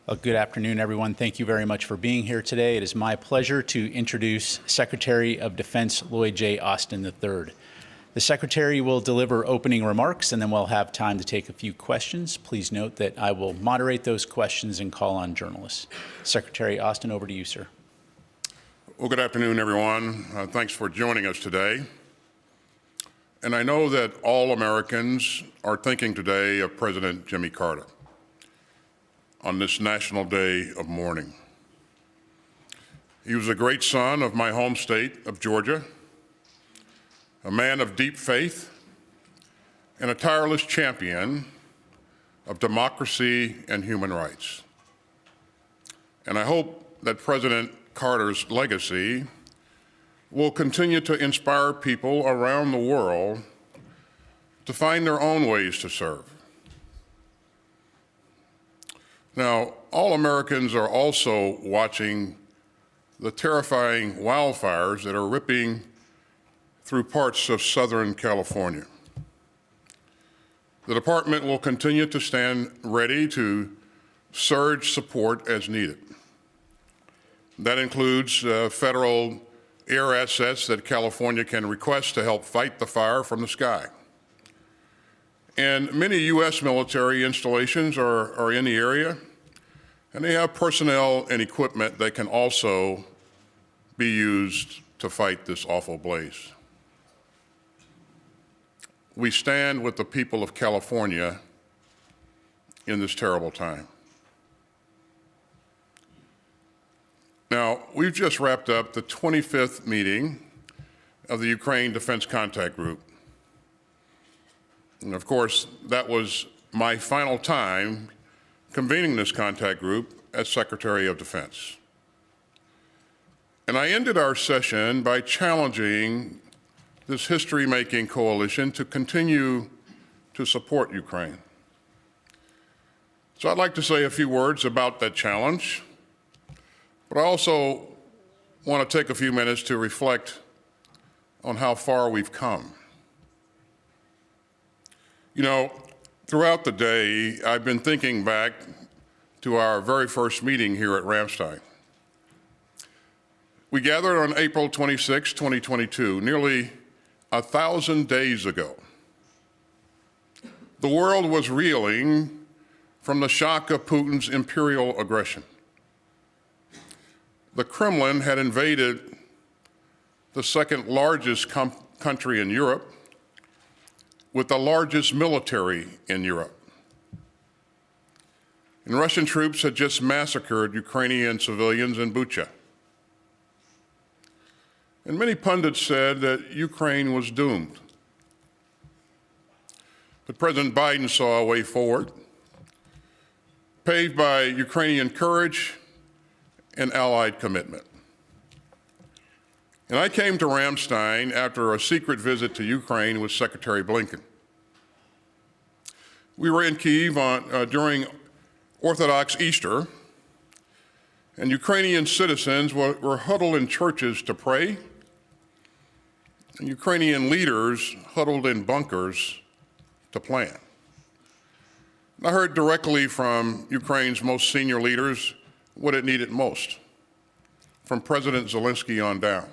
Good afternoon, everyone. Thank you very much for being here today. It is my pleasure to introduce Secretary of Defense Lloyd J. Austin III. The Secretary will deliver opening remarks, and then we'll have time to take a few questions. Please note that I will moderate those questions and call on journalists. Secretary Austin, over to you, sir. Well, good afternoon, everyone. Thanks for joining us today. And I know that all Americans are thinking today of President Jimmy Carter on this National Day of Mourning. He was a great son of my home state of Georgia, a man of deep faith, and a tireless champion of democracy and human rights. And I hope that President Carter's legacy will continue to inspire people around the world to find their own ways to serve. Now, all Americans are also watching the terrifying wildfires that are ripping through parts of Southern California. The department will continue to stand ready to surge support as needed. That includes federal air assets that California can request to help fight the fire from the sky. And many U.S. military installations are in the area, and they have personnel and equipment that can also be used to fight this awful blaze. We stand with the people of California in this terrible time. Now, we've just wrapped up the 25th meeting of the Ukraine Defense Contact Group. And of course, that was my final time convening this contact group as Secretary of Defense. And I ended our session by challenging this history-making coalition to continue to support Ukraine. So I'd like to say a few words about that challenge, but I also want to take a few minutes to reflect on how far we've come. You know, throughout the day, I've been thinking back to our very first meeting here at Ramstein. We gathered on April 26, 2022, nearly 1,000 days ago. The world was reeling from the shock of Putin's imperial aggression. The Kremlin had invaded the second largest country in Europe, with the largest military in Europe. And Russian troops had just massacred Ukrainian civilians in Bucha. And many pundits said that Ukraine was doomed. But President Biden saw a way forward, paved by Ukrainian courage and allied commitment. And I came to Ramstein after a secret visit to Ukraine with Secretary Blinken. We were in Kyiv during Orthodox Easter, and Ukrainian citizens were huddled in churches to pray, and Ukrainian leaders huddled in bunkers to plan. I heard directly from Ukraine's most senior leaders what it needed most, from President Zelensky on down.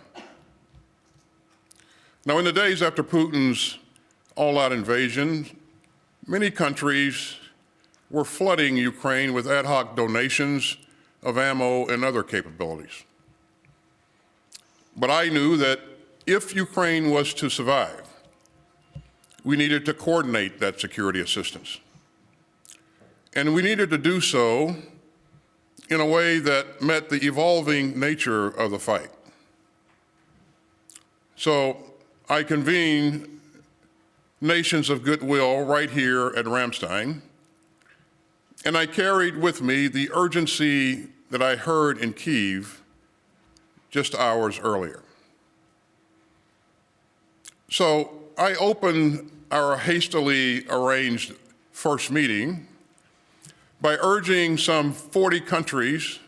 Now, in the days after Putin's all-out invasion, many countries were flooding Ukraine with ad hoc donations of ammo and other capabilities. But I knew that if Ukraine was to survive, we needed to coordinate that security assistance. And we needed to do so in a way that met the evolving nature of the fight. So I convened nations of goodwill right here at Ramstein, and I carried with me the urgency that I heard in Kyiv just hours earlier. So I opened our hastily arranged first meeting by urging some 40 countries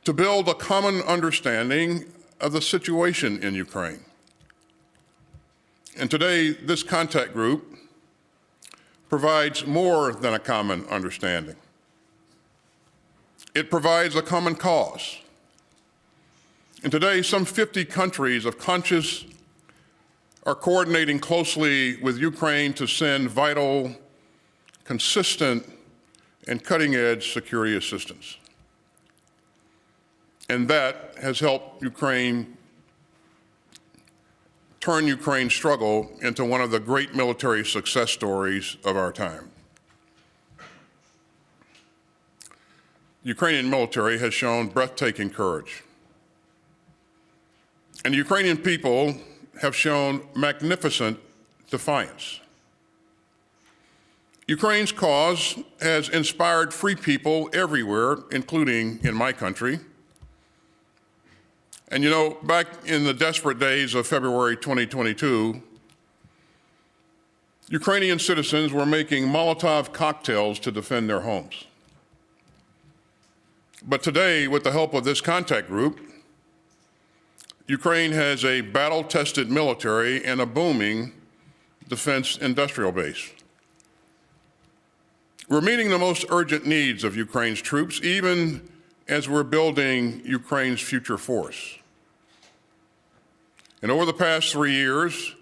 to build a common understanding of the situation in Ukraine. And today, this contact group provides more than a common understanding. It provides a common cause. And today, some 50 countries of conscience are coordinating closely with Ukraine to send vital, consistent, and cutting-edge security assistance. And that has helped turn Ukraine's struggle into one of the great military success stories of our time. The Ukrainian military has shown breathtaking courage. And the Ukrainian people have shown magnificent defiance. Ukraine's cause has inspired free people everywhere, including in my country. And you know, back in the desperate days of February 2022, Ukrainian citizens were making Molotov cocktails to defend their homes. But today, with the help of this contact group, Ukraine has a battle-tested military and a booming defense industrial base. We're meeting the most urgent needs of Ukraine's troops, even as we're building Ukraine's future force. And over the past 3 years,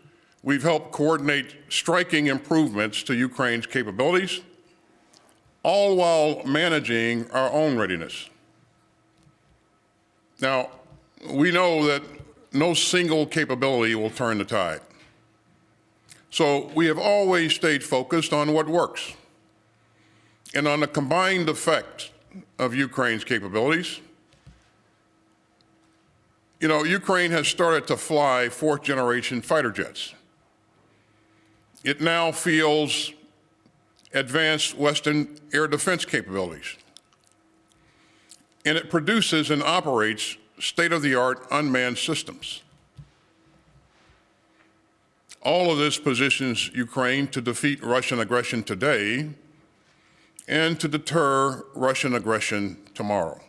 we've helped coordinate striking improvements to Ukraine's capabilities, all while managing our own readiness. Now, we know that no single capability will turn the tide. So we have always stayed focused on what works and on the combined effect of Ukraine's capabilities. You know, Ukraine has started to fly fourth-generation fighter jets. It now fields advanced Western air defense capabilities. And it produces and operates state-of-the-art unmanned systems. All of this positions Ukraine to defeat Russian aggression today and to deter Russian aggression tomorrow.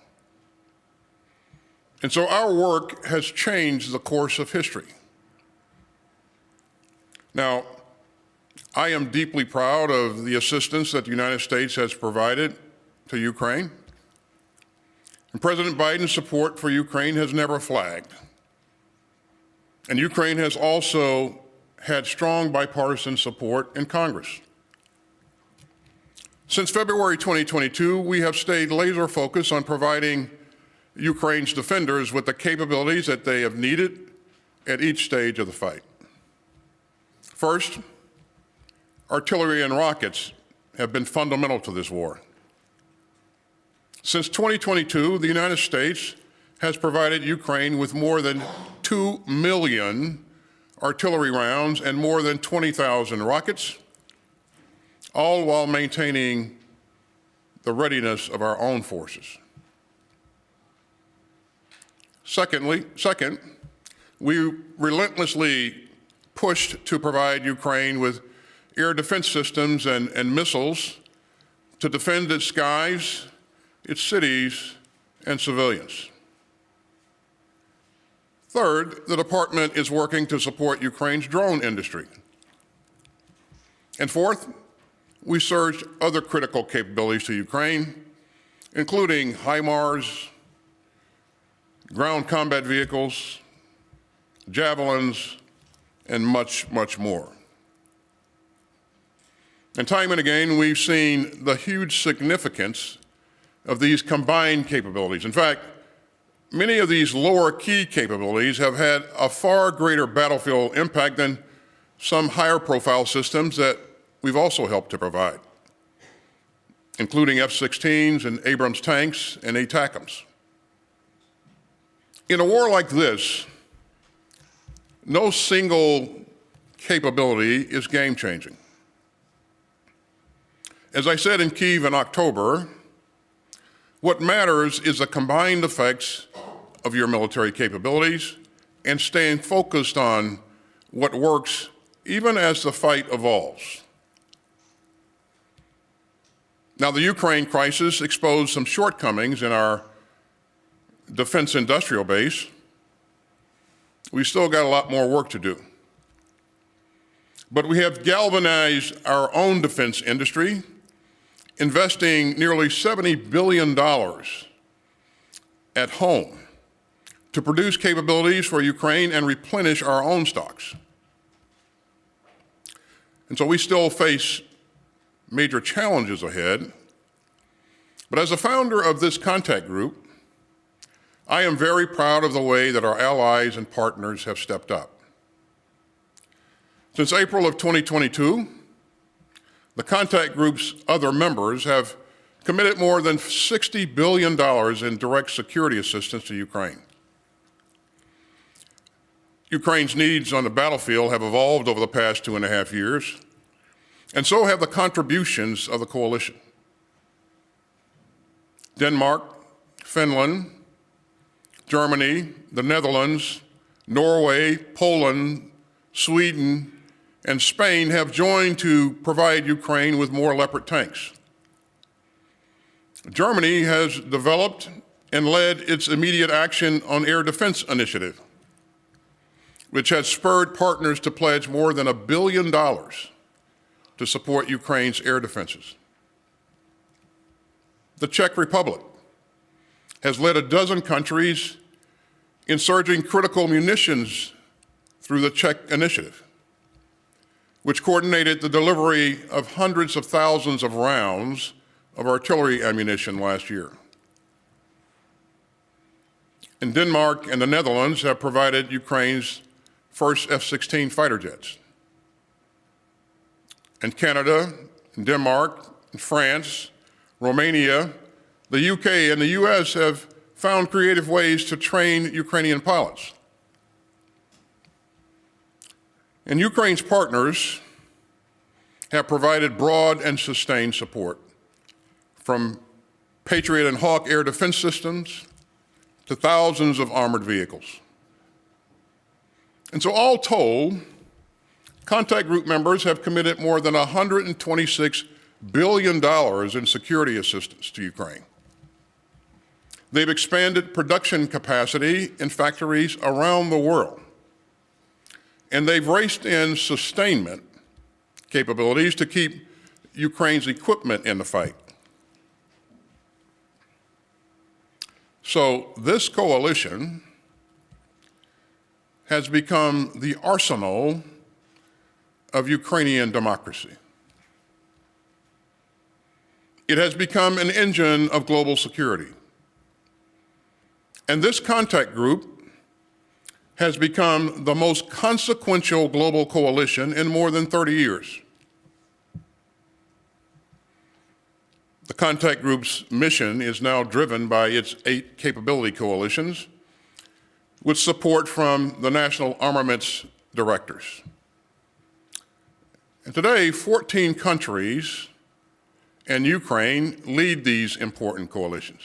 And so our work has changed the course of history. Now, I am deeply proud of the assistance that the United States has provided to Ukraine. And President Biden's support for Ukraine has never flagged. And Ukraine has also had strong bipartisan support in Congress. Since February 2022, we have stayed laser focused on providing Ukraine's defenders with the capabilities that they have needed at each stage of the fight. First, artillery and rockets have been fundamental to this war. Since 2022, the United States has provided Ukraine with more than 2 million artillery rounds and more than 20,000 rockets, all while maintaining the readiness of our own forces. Second, we relentlessly pushed to provide Ukraine with air defense systems and missiles to defend its skies, its cities, and civilians. Third, the department is working to support Ukraine's drone industry. And fourth, we surged other critical capabilities to Ukraine, including HIMARS, ground combat vehicles, javelins, and much, much more. And time and again, we've seen the huge significance of these combined capabilities. In fact, many of these lower key capabilities have had a far greater battlefield impact than some higher profile systems that we've also helped to provide, including F-16s and Abrams tanks and ATACMS. In a war like this, no single capability is game-changing. As I said in Kyiv in October, what matters is the combined effects of your military capabilities and staying focused on what works even as the fight evolves. Now, the Ukraine crisis exposed some shortcomings in our defense industrial base. We still got a lot more work to do. But we have galvanized our own defense industry, investing nearly $70 billion at home to produce capabilities for Ukraine and replenish our own stocks. And so we still face major challenges ahead. But as a founder of this contact group, I am very proud of the way that our allies and partners have stepped up. Since April of 2022, the contact group's other members have committed more than $60 billion in direct security assistance to Ukraine. Ukraine's needs on the battlefield have evolved over the past 2.5 years, and so have the contributions of the coalition. Denmark, Finland, Germany, the Netherlands, Norway, Poland, Sweden, and Spain have joined to provide Ukraine with more Leopard tanks. Germany has developed and led its immediate action on air defense initiative, which has spurred partners to pledge more than $1 billion to support Ukraine's air defenses. The Czech Republic has led a dozen countries in surging critical munitions through the Czech Initiative, which coordinated the delivery of hundreds of thousands of rounds of artillery ammunition last year. And Denmark and the Netherlands have provided Ukraine's first F-16 fighter jets. And Canada, and Denmark, and France, Romania, the UK, and the US have found creative ways to train Ukrainian pilots. And Ukraine's partners have provided broad and sustained support, from Patriot and Hawk air defense systems to thousands of armored vehicles. And so all told, contact group members have committed more than $126 billion in security assistance to Ukraine. They've expanded production capacity in factories around the world. And they've raced in sustainment capabilities to keep Ukraine's equipment in the fight. So this coalition has become the arsenal of Ukrainian democracy. It has become an engine of global security. And this contact group has become the most consequential global coalition in more than 30 years. The contact group's mission is now driven by its 8 capability coalitions, with support from the national armaments directors. And today, 14 countries and Ukraine lead these important coalitions.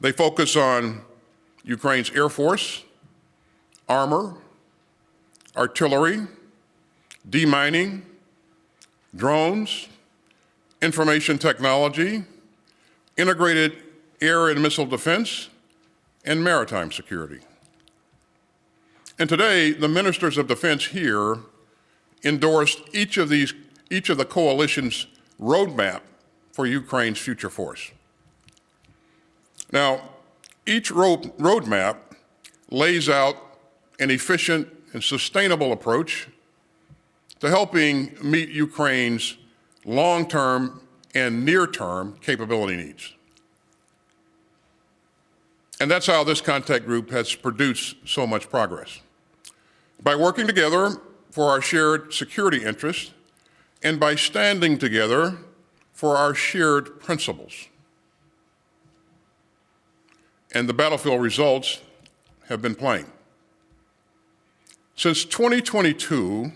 They focus on Ukraine's Air Force, armor, artillery, demining, drones, information technology, integrated air and missile defense, and maritime security. And today, the ministers of defense here endorsed each of the coalition's roadmap for Ukraine's future force. Now, each roadmap lays out an efficient and sustainable approach to helping meet Ukraine's long-term and near-term capability needs. And that's how this contact group has produced so much progress. By working together for our shared security interests and by standing together for our shared principles. And the battlefield results have been plain. Since 2022,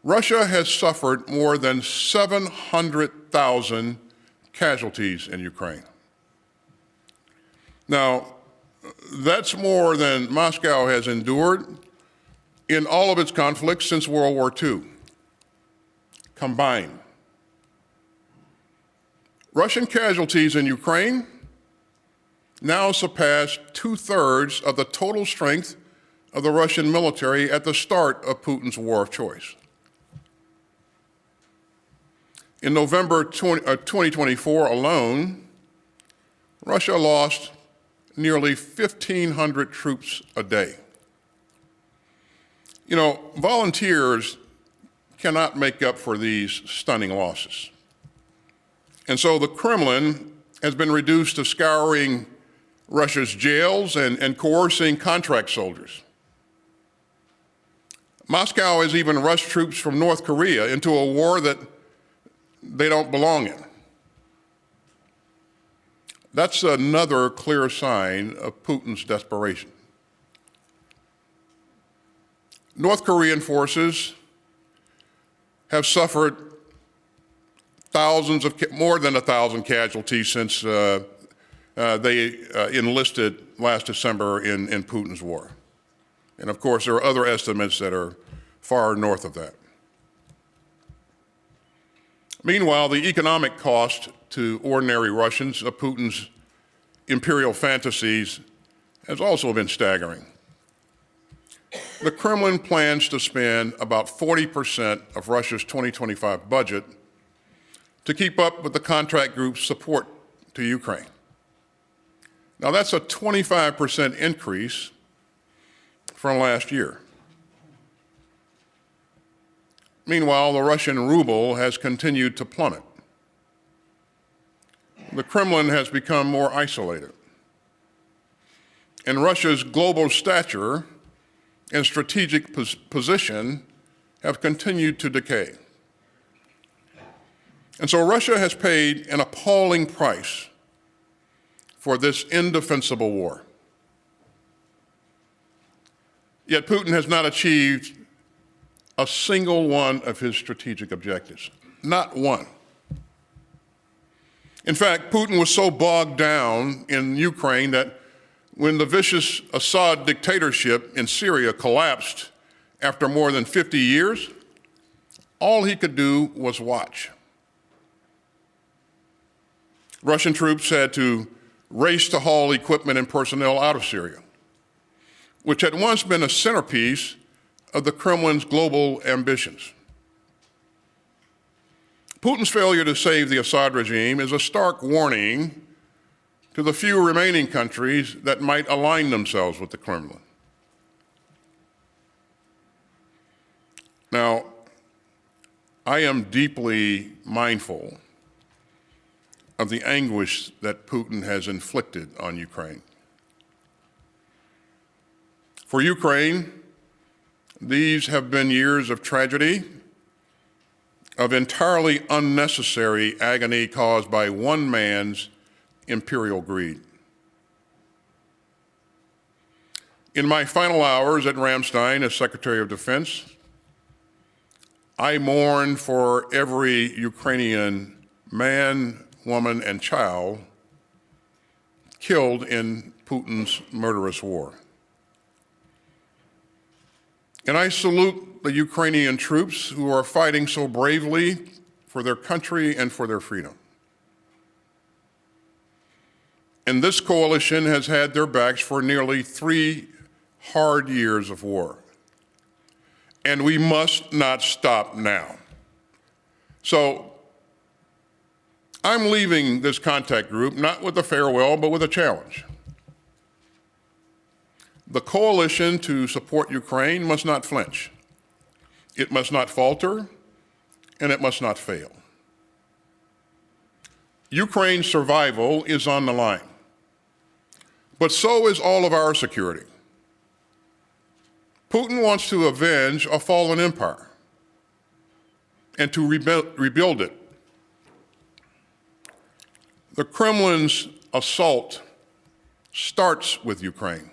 Russia has suffered more than 700,000 casualties in Ukraine. Now, that's more than Moscow has endured in all of its conflicts since World War II, combined. Russian casualties in Ukraine now surpass 2/3 of the total strength of the Russian military at the start of Putin's war of choice. In November 2024 alone, Russia lost nearly 1,500 troops a day. You know, volunteers cannot make up for these stunning losses. And so the Kremlin has been reduced to scouring Russia's jails and coercing contract soldiers. Moscow has even rushed troops from North Korea into a war that they don't belong in. That's another clear sign of Putin's desperation. North Korean forces have suffered more than 1,000 casualties since they enlisted last December in Putin's war. And of course, there are other estimates that are far north of that. Meanwhile, the economic cost to ordinary Russians of Putin's imperial fantasies has also been staggering. The Kremlin plans to spend about 40% of Russia's 2025 budget to keep up with the contract group's support to Ukraine. Now, that's a 25% increase from last year. Meanwhile, the Russian ruble has continued to plummet. The Kremlin has become more isolated, and Russia's global stature and strategic position have continued to decay. And so Russia has paid an appalling price for this indefensible war. Yet Putin has not achieved a single one of his strategic objectives, not one. In fact, Putin was so bogged down in Ukraine that when the vicious Assad dictatorship in Syria collapsed after more than 50 years, all he could do was watch. Russian troops had to race to haul equipment and personnel out of Syria, which had once been a centerpiece of the Kremlin's global ambitions. Putin's failure to save the Assad regime is a stark warning to the few remaining countries that might align themselves with the Kremlin. Now, I am deeply mindful of the anguish that Putin has inflicted on Ukraine. For Ukraine, these have been years of tragedy, of entirely unnecessary agony caused by one man's imperial greed. In my final hours at Ramstein as Secretary of Defense, I mourn for every Ukrainian man, woman, and child killed in Putin's murderous war. And I salute the Ukrainian troops who are fighting so bravely for their country and for their freedom. And this coalition has had their backs for nearly 3 hard years of war. And we must not stop now. So I'm leaving this contact group not with a farewell, but with a challenge. The coalition to support Ukraine must not flinch. It must not falter, and it must not fail. Ukraine's survival is on the line, but so is all of our security. Putin wants to avenge a fallen empire and to rebuild it. The Kremlin's assault starts with Ukraine,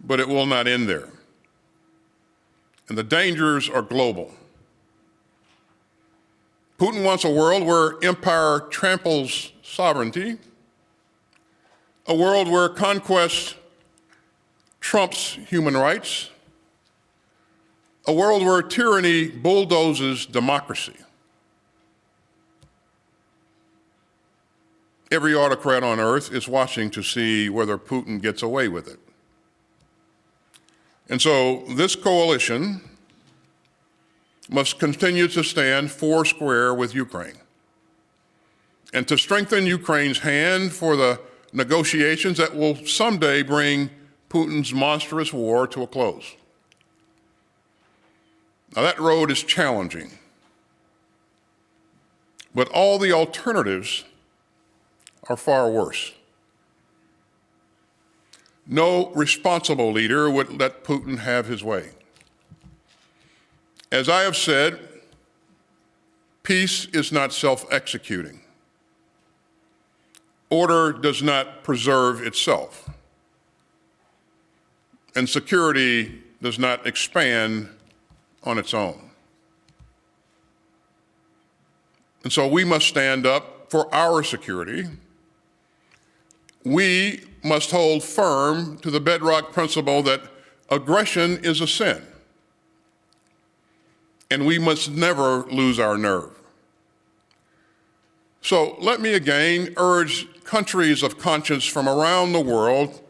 but it will not end there. And the dangers are global. Putin wants a world where empire tramples sovereignty, a world where conquest trumps human rights, a world where tyranny bulldozes democracy. Every autocrat on earth is watching to see whether Putin gets away with it. And so this coalition must continue to stand foursquare with Ukraine and to strengthen Ukraine's hand for the negotiations that will someday bring Putin's monstrous war to a close. Now, that road is challenging, but all the alternatives are far worse. No responsible leader would let Putin have his way. As I have said, peace is not self-executing. Order does not preserve itself. And security does not expand on its own. And so we must stand up for our security. We must hold firm to the bedrock principle that aggression is a sin. And we must never lose our nerve. So let me again urge countries of conscience from around the world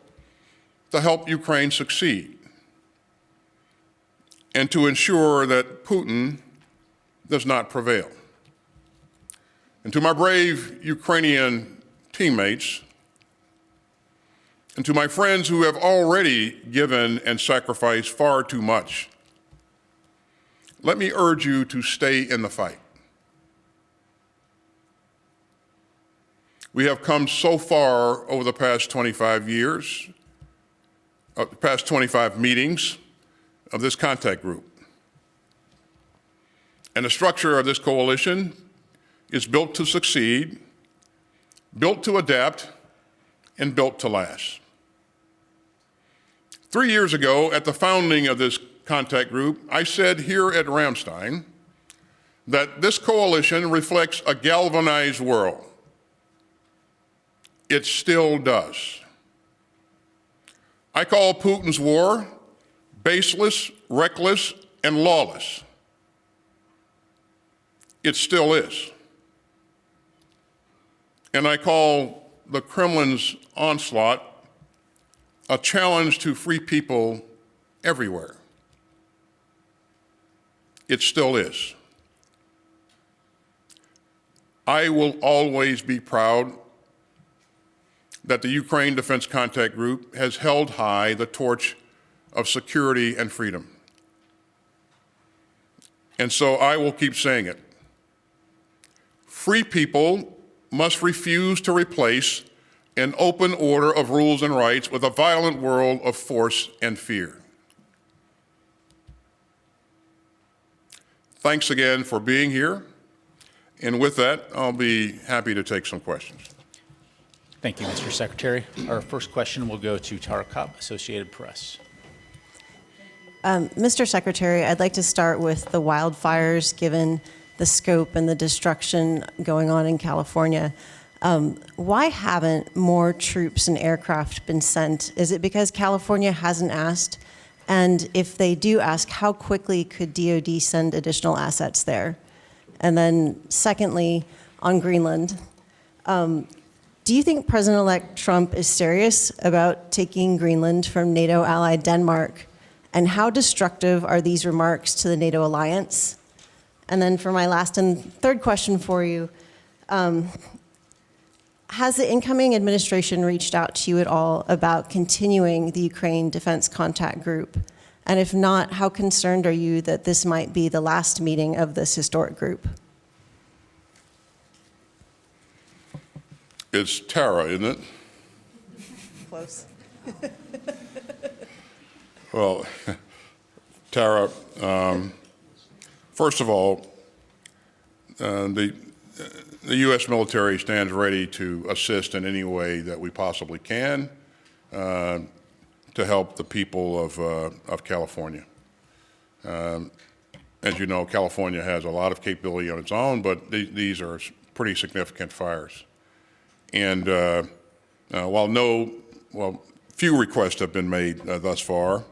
to help Ukraine succeed and to ensure that Putin does not prevail. And to my brave Ukrainian teammates, and to my friends who have already given and sacrificed far too much, let me urge you to stay in the fight. We have come so far over the past 25 years, past 25 meetings of this contact group. And the structure of this coalition is built to succeed, built to adapt, and built to last. 3 years ago, at the founding of this contact group, I said here at Ramstein that this coalition reflects a galvanized world. It still does. I call Putin's war baseless, reckless, and lawless. It still is. And I call the Kremlin's onslaught a challenge to free people everywhere. It still is. I will always be proud that the Ukraine Defense Contact Group has held high the torch of security and freedom. And so I will keep saying it. Free people must refuse to replace an open order of rules and rights with a violent world of force and fear. Thanks again for being here. And with that, I'll be happy to take some questions. Thank you, Mr. Secretary. Our first question will go to Tara Kopp, Associated Press. Mr. Secretary, I'd like to start with the wildfires, given the scope and the destruction going on in California. Why haven't more troops and aircraft been sent? Is it because California hasn't asked? And if they do ask, how quickly could DoD send additional assets there? And then secondly, on Greenland, do you think President-elect Trump is serious about taking Greenland from NATO ally Denmark? And how destructive are these remarks to the NATO alliance? And then for my last and third question for you, has the incoming administration reached out to you at all about continuing the Ukraine Defense Contact Group? And if not, how concerned are you that this might be the last meeting of this historic group? It's Tara, isn't it? Close. Well, Tara, first of all, the U.S. military stands ready to assist in any way that we possibly can to help the people of California. As you know, California has a lot of capability on its own, but these are pretty significant fires. And while few requests have been made thus far,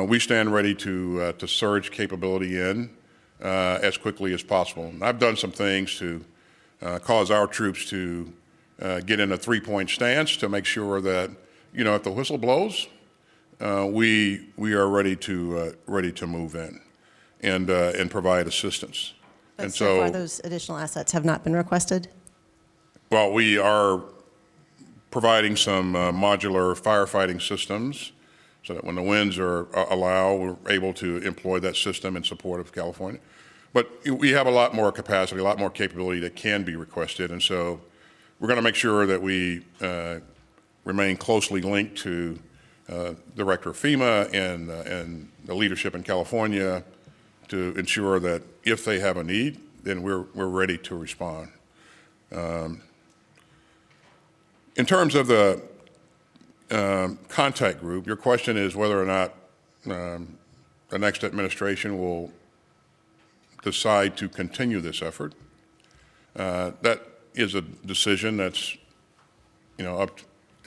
we stand ready to surge capability in as quickly as possible. And I've done some things to cause our troops to get in a three-point stance to make sure that, you know, if the whistle blows, we are ready to move in and provide assistance. But and so far, those additional assets have not been requested? Well, we are providing some modular firefighting systems so that when the winds allow, we're able to employ that system in support of California. But we have a lot more capacity, a lot more capability that can be requested, and so we're going to make sure that we remain closely linked to the director of FEMA and the leadership in California to ensure that if they have a need, then we're ready to respond. In terms of the contact group, your question is whether or not the next administration will decide to continue this effort. That is a decision that's,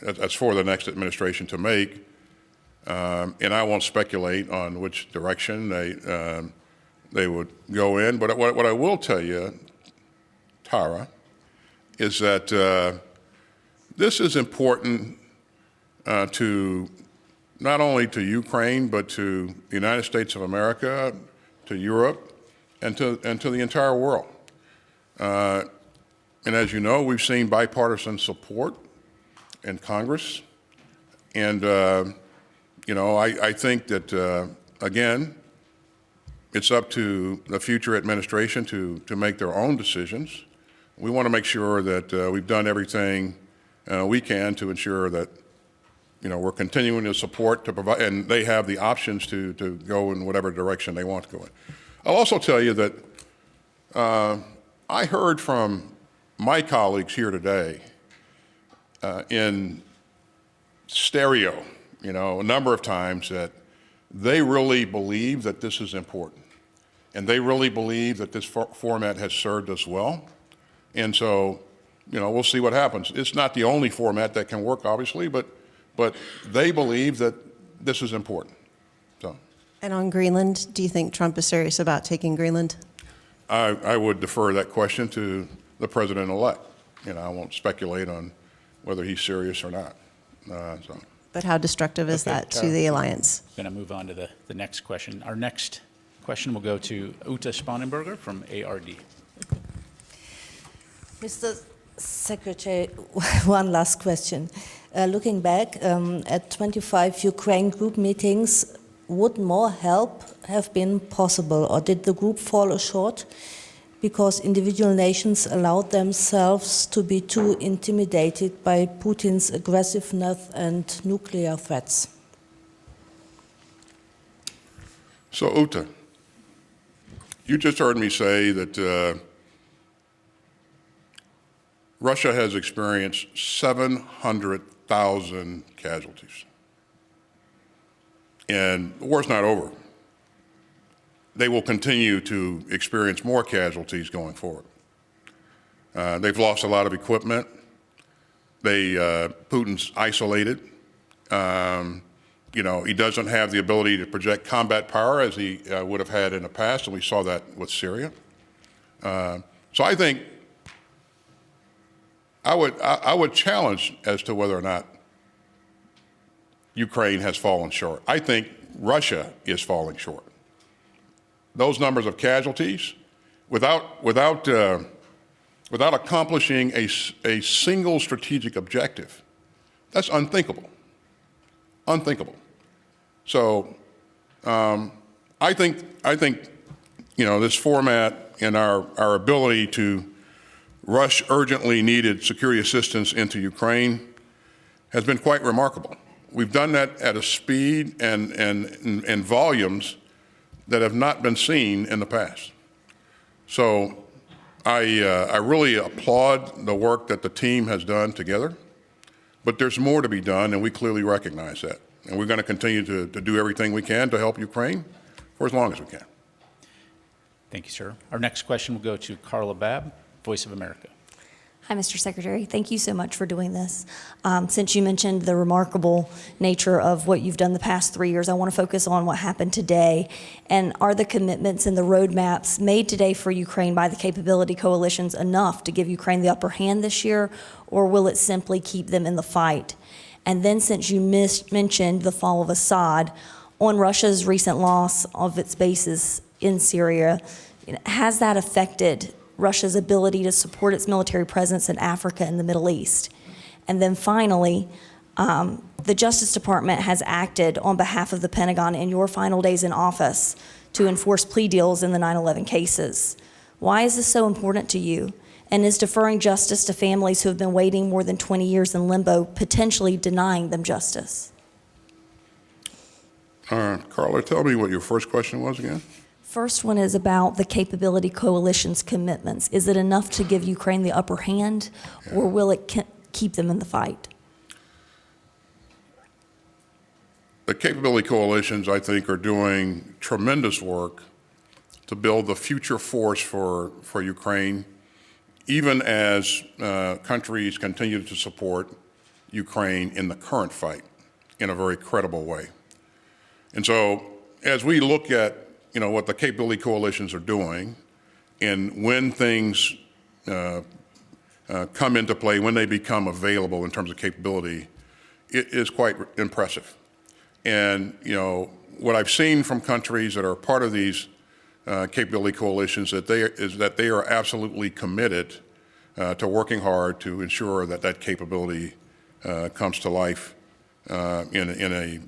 that's for the next administration to make, and I won't speculate on which direction they would go in. But what I will tell you, Tara, is that this is important to not only to Ukraine, but to the United States of America, to Europe, and to the entire world. And as you know, we've seen bipartisan support in Congress. And, I think that, again, it's up to the future administration to make their own decisions. We want to make sure that we've done everything we can to ensure that, we're continuing to support, to provide, and they have the options to go in whatever direction they want to go in. I'll also tell you that I heard from my colleagues here today in stereo, a number of times that they really believe that this is important. And they really believe that this format has served us well. And so, we'll see what happens. It's not the only format that can work, obviously, but they believe that this is important. So. And on Greenland, do you think Trump is serious about taking Greenland? I would defer that question to the president-elect. I won't speculate on whether he's serious or not. But how destructive is that to the alliance? I'm going to move on to the next question. Our next question will go to Uta Spanenberger from ARD. Mr. Secretary, one last question. Looking back at 25 Ukraine group meetings, would more help have been possible, or did the group fall short because individual nations allowed themselves to be too intimidated by Putin's aggressiveness and nuclear threats? So, Uta, you just heard me say that Russia has experienced 700,000 casualties. And the war's not over. They will continue to experience more casualties going forward. They've lost a lot of equipment. Putin's isolated. He doesn't have the ability to project combat power as he would have had in the past, and we saw that with Syria. So I think I would challenge as to whether or not Ukraine has fallen short. I think Russia is falling short. Those numbers of casualties, without accomplishing a single strategic objective, that's unthinkable. Unthinkable. So I think this format and our ability to rush urgently needed security assistance into Ukraine has been quite remarkable. We've done that at a speed and volumes that have not been seen in the past. So I really applaud the work that the team has done together, but there's more to be done, and we clearly recognize that. And we're going to continue to do everything we can to help Ukraine for as long as we can. Thank you, sir. Our next question will go to Carla Babb, Voice of America. Hi, Mr. Secretary. Thank you so much for doing this. Since you mentioned the remarkable nature of what you've done the past 3 years, I want to focus on what happened today. And are the commitments and the roadmaps made today for Ukraine by the capability coalitions enough to give Ukraine the upper hand this year, or will it simply keep them in the fight? And then since you mentioned the fall of Assad, on Russia's recent loss of its bases in Syria, has that affected Russia's ability to support its military presence in Africa and the Middle East? And then finally, the Justice Department has acted on behalf of the Pentagon in your final days in office to enforce plea deals in the 9/11 cases. Why is this so important to you? And is deferring justice to families who have been waiting more than 20 years in limbo potentially denying them justice? Carla, tell me what your first question was again. First one is about the Capability Coalition's commitments. Is it enough to give Ukraine the upper hand, or will it keep them in the fight? The capability coalitions, I think, are doing tremendous work to build the future force for Ukraine, even as countries continue to support Ukraine in the current fight in a very credible way. And so as we look at what the capability coalitions are doing, and when things come into play, when they become available in terms of capability, it is quite impressive. And what I've seen from countries that are part of these capability coalitions is that they are absolutely committed to working hard to ensure that that capability comes to life in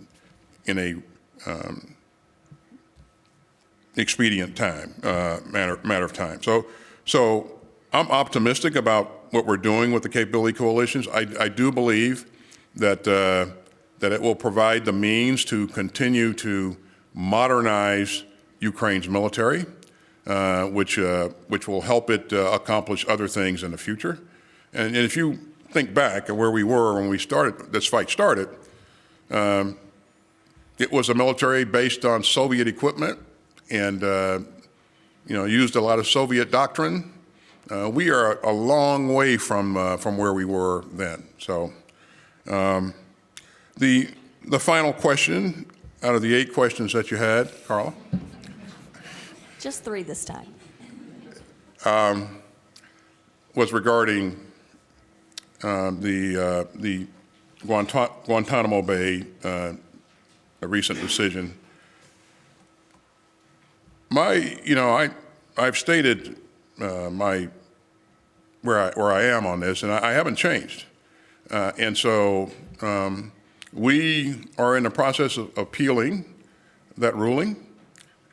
a expedient matter of time. So I'm optimistic about what we're doing with the capability coalitions. I do believe that it will provide the means to continue to modernize Ukraine's military, which will help it accomplish other things in the future. And if you think back at where we were when this fight started, it was a military based on Soviet equipment and used a lot of Soviet doctrine. We are a long way from where we were then. So the final question out of the 8 questions that you had, Carla? Just 3 this time. Was regarding the Guantanamo Bay, a recent decision. I've stated where I am on this, and I haven't changed. And so we are in the process of appealing that ruling.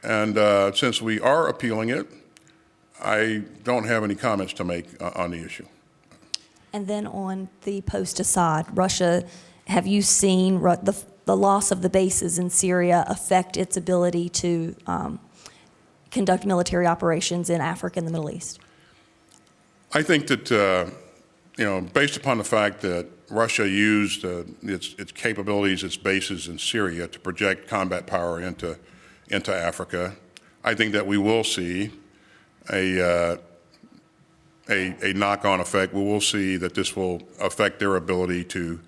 And since we are appealing it, I don't have any comments to make on the issue. And then on the post-Assad, Russia, have you seen the loss of the bases in Syria affect its ability to conduct military operations in Africa and the Middle East? I think that, based upon the fact that Russia used its capabilities, its bases in Syria to project combat power into Africa, I think that we will see a knock-on effect. We will see that this will affect their ability to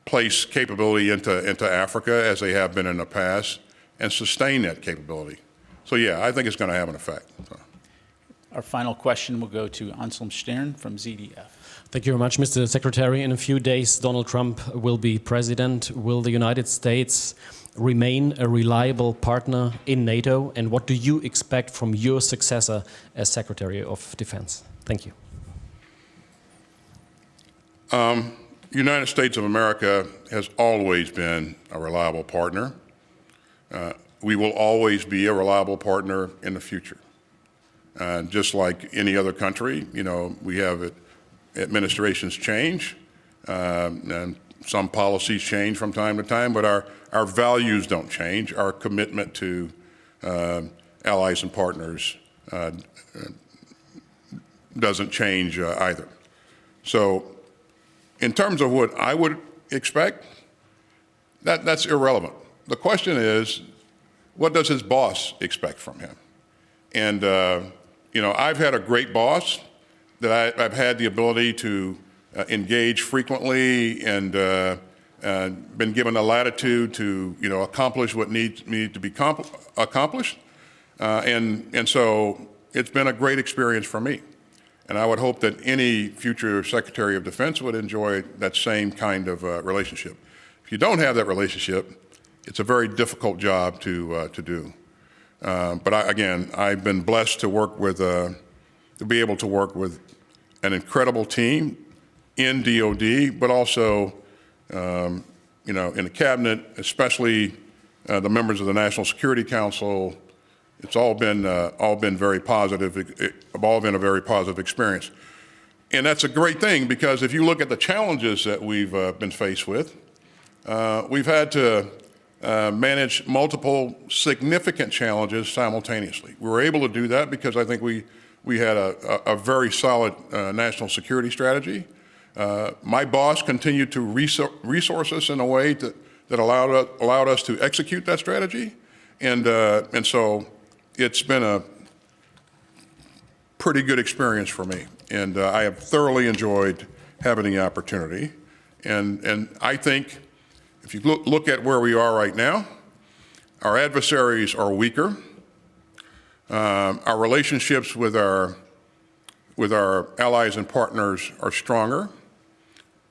place capability into Africa as they have been in the past and sustain that capability. So yeah, I think it's going to have an effect. So. Our final question will go to Anselm Stern from ZDF. Thank you very much, Mr. Secretary. In a few days, Donald Trump will be president. Will the United States remain a reliable partner in NATO? And what do you expect from your successor as Secretary of Defense? Thank you. United States of America has always been a reliable partner. We will always be a reliable partner in the future. Just like any other country, we have administrations change, and some policies change from time to time, but our values don't change. Our commitment to allies and partners doesn't change either. So in terms of what I would expect, that's irrelevant. The question is, what does his boss expect from him? And, I've had a great boss that I've had the ability to engage frequently and been given the latitude to, accomplish what needs to be accomplished. And so it's been a great experience for me. And I would hope that any future Secretary of Defense would enjoy that same kind of relationship. If you don't have that relationship, it's a very difficult job to do. But I've been blessed to work with, to be able to work with an incredible team in DOD, but also, you know, in the cabinet, especially the members of the National Security Council. It's all been very positive. It's all been a very positive experience. And that's a great thing, because if you look at the challenges that we've been faced with, we've had to manage multiple significant challenges simultaneously. We were able to do that because I think we had a very solid national security strategy. My boss continued to resource us in a way that allowed us to execute that strategy. And so it's been a pretty good experience for me. And I have thoroughly enjoyed having the opportunity. And I think if you look at where we are right now, our adversaries are weaker. Our relationships with our allies and partners are stronger.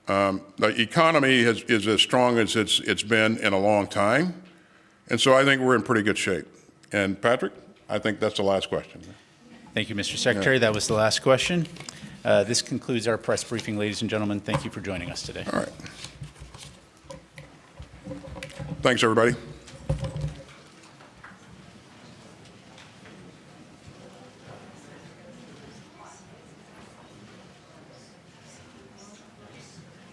The economy is as strong as it's been in a long time. And so I think we're in pretty good shape. And Patrick, I think that's the last question. Thank you, Mr. Secretary. That was the last question. This concludes our press briefing, ladies and gentlemen. Thank you for joining us today. All right. Thanks, everybody.